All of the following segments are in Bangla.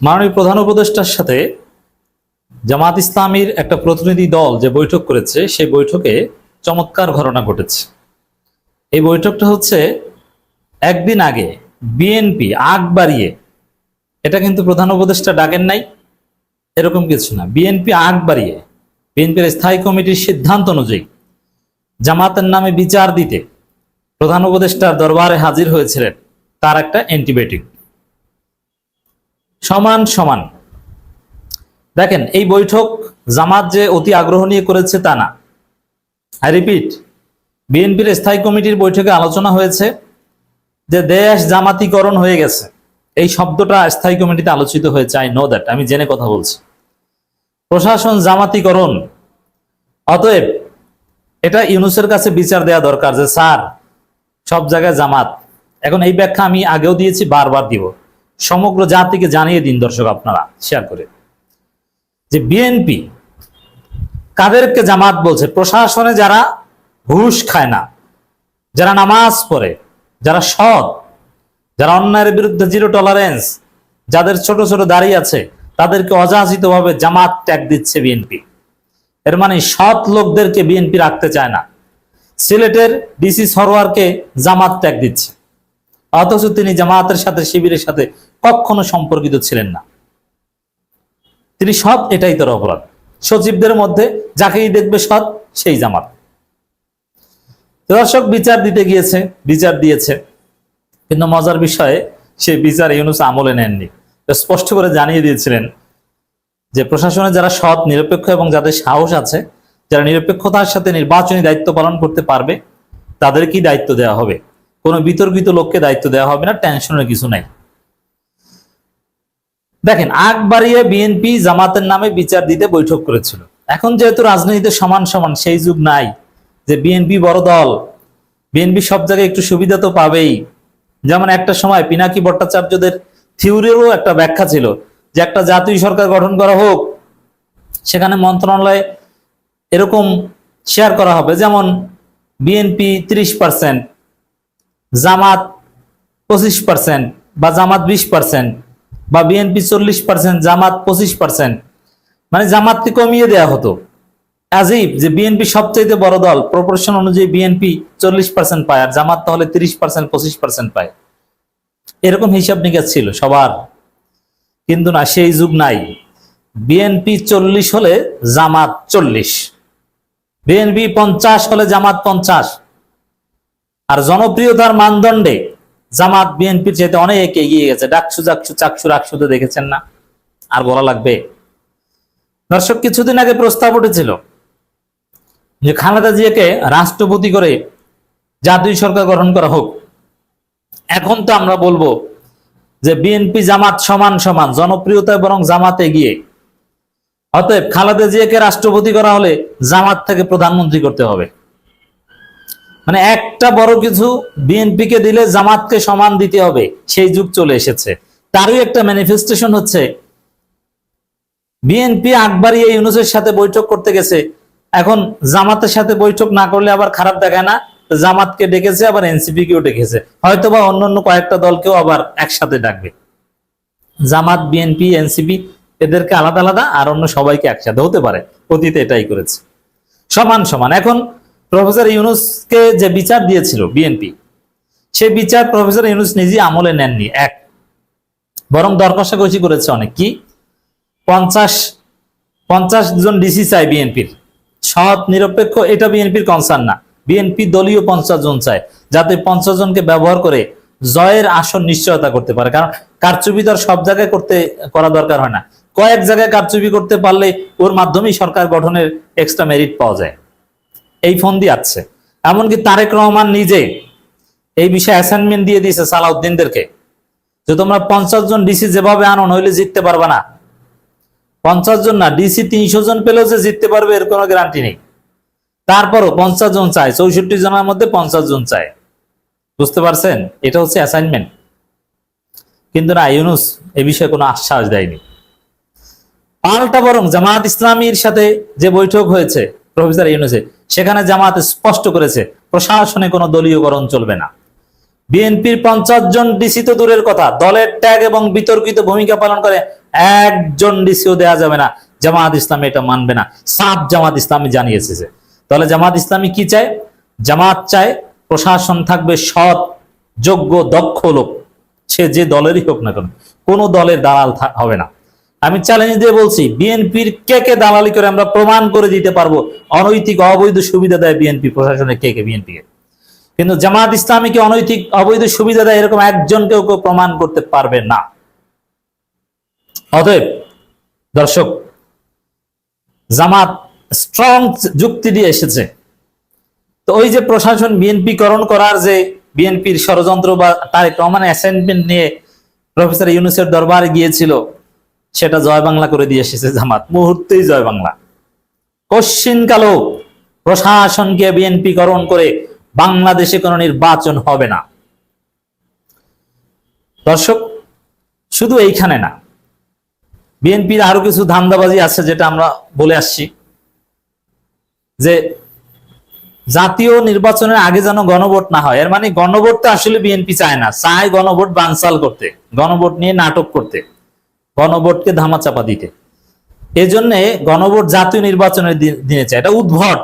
মাননীয় প্রধান উপদেষ্টার সাথে জামাত ইসলামীর একটা প্রতিনিধি দল যে বৈঠক করেছে সেই বৈঠকে চমৎকার ঘটনা ঘটেছে। এই বৈঠকটা হচ্ছে একদিন আগে বিএনপি আগ বাড়িয়ে, এটা কিন্তু প্রধান উপদেষ্টা ডাকেন নাই, এরকম কিছু না। বিএনপি আগ বাড়িয়ে বিএনপির স্থায়ী কমিটির সিদ্ধান্ত অনুযায়ী জামাতের নামে বিচার দিতে প্রধান উপদেষ্টার দরবারে হাজির হয়েছিলেন। তার একটা অ্যান্টিবায়োটিক সমান সমান। দেখেন, এই বৈঠক জামাত যে অতি আগ্রহ নিয়ে করেছে তা না। আই রিপিট, বিএনপির স্থায়ী কমিটির বৈঠকে আলোচনা হয়েছে যে দেশ জামাতিকরণ হয়ে গেছে। এই শব্দটা স্থায়ী কমিটিতে আলোচিত হয়েছে। আই নো দ্যাট, আমি জেনে কথা বলছি। প্রশাসন জামাতিকরণ, অতএব এটা ইউনূসের কাছে বিচার দেওয়া দরকার যে স্যার সব জায়গায় জামাত। এখন এই ব্যাখ্যা আমি আগেও দিয়েছি, বারবার দিব। সমগ্র জাতিকে জানিয়ে দিন দর্শক, আপনারা শেয়ার করে, যে বিএনপি কাদেরকে জামাত বলছে? প্রশাসনে যারা ঘুষ খায় না, যারা নামাজ পড়ে, যারা সৎ, যারা অন্যায়ের বিরুদ্ধে জিরো টলারেন্স, যাদের ছোট ছোট দাড়ি আছে, তাদেরকে অযাচিতভাবে জামাত ট্যাগ দিচ্ছে বিএনপি। এর মানে সৎ লোকদেরকে বিএনপি রাখতে চায় না। সিলেটের ডিসি সরোয়ারকে জামাত ট্যাগ দিচ্ছে, অথচ তিনি জামাতের সাথে, শিবিরের সাথে কখনো সম্পর্কিত ছিলেন না। তিনি সৎ, এটাই তার অপরাধ। সচিবদের মধ্যে যাকেই দেখবে সৎ, সেই জামাত। দর্শক, বিচার দিতে গিয়েছে, বিচার দিয়েছে, কিন্তু মজার বিষয়ে সেই বিচার ইউনূস আমলে নেননি। স্পষ্ট করে জানিয়ে দিয়েছিলেন যে প্রশাসনে যারা সৎ, নিরপেক্ষ এবং যাদের সাহস আছে, যারা নিরপেক্ষতার সাথে নির্বাচনী দায়িত্ব পালন করতে পারবে, তাদেরকেই দায়িত্ব দেওয়া হবে। কোনো বিতর্কিত লোককে দায়িত্ব দেওয়া হবে না, টেনশনের কিছু নাই। দেখেন, আগ বাড়িয়ে বিএনপি জামাতের নামে বিচার দিতে বৈঠক করেছিল। এখন যেহেতু রাজনীতিতে সমান সমান, সেই যুগ নাই যে বিএনপি বড় দল, বিএনপি সব জায়গায় একটু সুবিধা তো পাবেই। যেমন একটা সময় পিনাকি ভট্টাচার্যদের থিওরিরও একটা ব্যাখ্যা ছিল যে একটা জাতীয় সরকার গঠন করা হোক, সেখানে মন্ত্রণালয়ে এরকম শেয়ার করা হবে, যেমন বিএনপি 30%, জামাত 25%, বা জামাত 20%, বা বিএনপি 40%, জামাত 25%। মানে জামাতকে কমিয়ে দেয়া হতো। আজীব যে বিএনপি সবচেয়ে বড় দল, প্রপোর্শন অনুযায়ী বিএনপি 40% পায়, আর জামাত তাহলে 30%, 25% পায়। এরকম হিসাব নিকাশ ছিল সবার। কিন্তু না, সেই যুগ নাই। বিএনপি 40 হলে জামাত 40, বিএনপি 50 হলে জামাত 50। আর জনপ্রিয়তার মানদণ্ডে জামাত বিএনপির চাইতে অনেক এগিয়ে গেছে। ডাকসু জাকসু চাকসু রাকসুতে দেখেছেন না, আর বলা লাগবে? দর্শক, কিছুদিন আগে প্রস্তাব উঠেছিল যে খালেদা জিয়াকে রাষ্ট্রপতি করে জাতীয় সরকার গঠন করা হোক। এখন তো আমরা বলবো যে বিএনপি জামাত সমান সমান, জনপ্রিয়তায় বরং জামাত এগিয়ে। অতএব খালেদা জিয়াকে রাষ্ট্রপতি করা হলে জামাত থেকে প্রধানমন্ত্রী করতে হবে। মানে একটা বড় কিছু বিএনপিকে দিলে জামাতকে সমান দিতে হবে, সেই যুগ চলে এসেছে। তারই একটা ম্যানিফেস্টেশন হচ্ছে বিএনপি আকবরিয়ে ইউনূসের সাথে বৈঠক করতে গেছে। এখন জামাতের সাথে বৈঠক না করলে আবার খারাপ দেখায় না? জামাতকে ডেকেছে, আবার এনসিপি কেও ডেকেছে, হয়তোবা অন্যান্য কয়েকটা দলকেও আবার একসাথে ডাকবে। জামাত, বিএনপি, এনসিপি এদেরকে আলাদা আলাদা, আর অন্য সবাইকে একসাথে, হতে পারে। অতীতে এটাই করেছে, সমান সমান। এখন প্রফেসর ইউনূসকে যে বিচার দিয়েছিল বিএনপি, সে বিচার প্রফেসর ইউনূস নিজে আমলে নেননি। এক, বরং দর কষাকষি করেছে অনেক। কি 50 জন ডিসি চাই বিএনপির, সৎ নিরপেক্ষ, এটা বিএনপির কনসার্ন না। বিএনপি দলীয় 50 জন চায়, যাতে 50 জনকে ব্যবহার করে জয়ের আসন নিশ্চয়তা করতে পারে। কারণ কারচুপি তো সব জায়গায় করা দরকার হয় না। কয়েক জায়গায় কারচুপি করতে পারলে ওর মাধ্যমেই সরকার গঠনের এক্সট্রা মেরিট পাওয়া যায়। এই ফন্দি আছে। এমনকি তারেক রহমান নিজে এই বিষয়ে অ্যাসাইনমেন্ট দিয়ে দিয়েছে সালাউদ্দিনদেরকে, যে তোমরা 50 জন ডিসি যেভাবে আনো, নইলে জিততে পারবে না। 50 জন না, ডিসি 300 জন পেলেও যে জিততে পারবে এর কোনো গ্যারান্টি নেই। তারপরও 50 জন চায়, 64 জনের মধ্যে 50 জন চায়। বুঝতে পারছেন? এটা হচ্ছে অ্যাসাইনমেন্ট। কিন্তু না, ইউনূস এ বিষয়ে কোনো আশ্বাস দেয়নি। পাল্টা বরং জামাত ইসলামীর সাথে যে বৈঠক হয়েছে প্রফেসর ইউনূসের, সেখানে জামাত স্পষ্ট করেছে প্রশাসনে কোনো দলীয়করণ চলবে না। বিএনপির 50 জন ডিসি তো দূরের কথা, দলের ত্যাগ এবং বিতর্কিত ভূমিকা পালন করে একজন ডিসিও দেয়া যাবে না। জামাত ইসলামী এটা মানবে না, সাফ জামাত ইসলামী জানিয়েছে। যে তাহলে জামাত ইসলামী কি চায়? জামাত চায় প্রশাসন থাকবে সৎ, যোগ্য, দক্ষ লোক, সে যে দলেরই হোক না কেন, কোন দলের দালাল হবে না। আমি চ্যালেঞ্জ দিয়ে বলছি, বিএনপির কে কে দালালি করে আমরা প্রমাণ করে দিতে পারবো অনৈতিক অবৈধ সুবিধা দেয় বিএনপি প্রশাসনের কে কে বিএনপিকে। কিন্তু জামাত ইসলামীকে অনৈতিক অবৈধ সুবিধা দেয় এরকম একজন কেউ প্রমাণ করতে পারবে না। অতএব দর্শক, জামাত স্ট্রং যুক্তি দিয়ে এসেছে। তো ওই যে প্রশাসন বিএনপিকরণ করার যে বিএনপির ষড়যন্ত্র বা তারেক রহমানের অ্যাসাইনমেন্ট নিয়ে প্রফেসর ইউনূসের দরবারে গিয়েছিল, সেটা জয় বাংলা করে দিয়ে এসেছে জামাত, মুহূর্তেই জয় বাংলা। কশ্চিনকালও প্রশাসনকে বিএনপিকরণ করে বাংলাদেশে কোনো নির্বাচন হবে না। দর্শক, শুধু এইখানে না, বিএনপির আরো কিছু ধান্দাবাজি আছে যেটা আমরা বলে আসছি, যে জাতীয় নির্বাচনের আগে যেন গণভোট না হয়। এর মানে গণভোট তো আসলে বিএনপি চায় না, চায় গণভোট বানচাল করতে, গণভোট নিয়ে নাটক করতে, গণভোটকে ধামাচাপা দিতে। এজন্য গণভোট জাতীয় নির্বাচনের দিনে চায়। এটা উদ্ভট।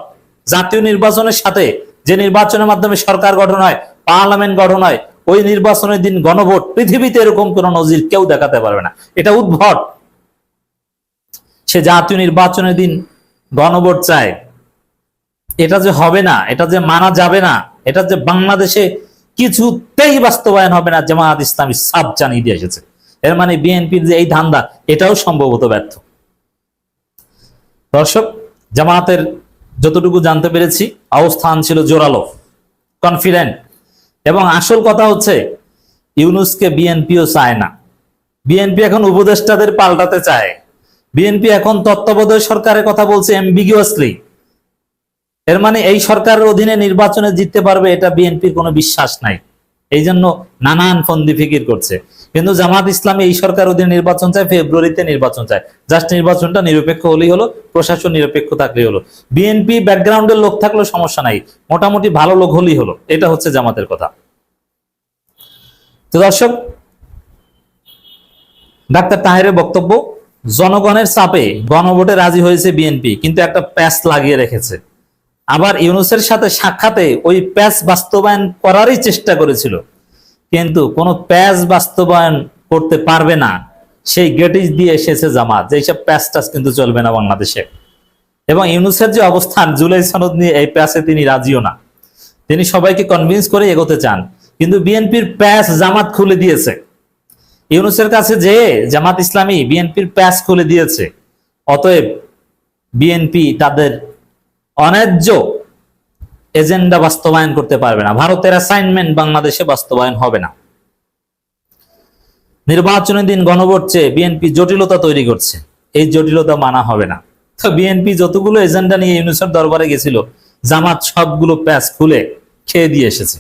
জাতীয় নির্বাচনের সাথে যে নির্বাচনের মাধ্যমে সরকার গঠন হয়, পার্লামেন্ট গঠন হয়, ওই নির্বাচনের দিন গণভোট, পৃথিবীতে এরকম কোন নজির কেউ দেখাতে পারবে না। এটা উদ্ভট। সে জাতীয় নির্বাচনের দিন গণভোট চায়, এটা যে হবে না, এটা যে মানা যাবে না, এটা যে বাংলাদেশে কিছুতেই বাস্তবায়ন হবে না, জামায়াত ইসলামী সাফ জানিয়ে দিয়ে এসেছে। এর মানে বিএনপির যে এই ধান্দা, এটাও সম্ভবত ব্যর্থ। দর্শক, জামায়াতের যতটুকু জানতে পেরেছি, অবস্থান ছিল জোরালো, কনফিডেন্ট। এবং আসল কথা হচ্ছে, ইউনূসকে বিএনপিও চায় না। বিএনপি এখন উপদেষ্টাদের পাল্টাতে চায়। বিএনপি এখন তত্ত্বাবধায়ক সরকারের কথা বলছে এমবিগুয়াসলি। এর মানে এই সরকারের অধীনে নির্বাচনে জিততে পারবে, এটা বিএনপির কোনো বিশ্বাস নাই। এই জন্য নানান ফন্দি ফিকির করছে। কিন্তু জামাত ইসলামী এই সরকার অধীনে নির্বাচন চায়, ফেব্রুয়ারিতে নির্বাচন চায়। জাস্ট নির্বাচনটা নিরপেক্ষ হলেই হলো, প্রশাসন নিরপেক্ষ থাকলেই হলো। বিএনপি ব্যাকগ্রাউন্ডের লোক থাকলেও সমস্যা নাই, মোটামুটি ভালো লোক হলেই হলো। এটা হচ্ছে জামাতের কথা। তো দর্শক, ডাক্তার তাহেরের বক্তব্য, জনগণের চাপে গণভোটে রাজি হয়েছে বিএনপি, কিন্তু একটা প্যাচ লাগিয়ে রেখেছে। আবার ইউনূসের সাথে সাক্ষাতে ওই প্যাচ বাস্তবায়ন করারই চেষ্টা করেছিল, কিন্তু কোনো প্যাচ বাস্তবায়ন করতে পারবে না, সেই গেটিস দিয়ে এসেছে জামাত, যে এইসব প্যাচ টাচ কিন্তু চলবে না বাংলাদেশে। এবং ইউনূসের যে অবস্থান, জুলাই সনদ নিয়ে এই প্যাচে তিনি রাজিও না। তিনি সবাইকে কনভিন্স করে এগোতে চান, কিন্তু বিএনপির প্যাচ জামাত খুলে দিয়েছে। ইউনূসের কাছে যে জামাত ইসলামী বিএনপির প্যাচ খুলে দিয়েছে। অতএব বিএনপি তাদের অন্যায্য এজেন্ডা বাস্তবায়ন করতে পারবে না। ভারতের অ্যাসাইনমেন্ট বাংলাদেশে বাস্তবায়ন হবে না। নির্বাচনের দিন গণভোট চেয়ে বিএনপি জটিলতা তৈরি করছে, এই জটিলতা মানা হবে না। তো বিএনপি যতগুলো এজেন্ডা নিয়ে ইউনূসের দরবারে গেছিল, জামাত সবগুলো প্যাচ খুলে খেয়ে দিয়ে এসেছে।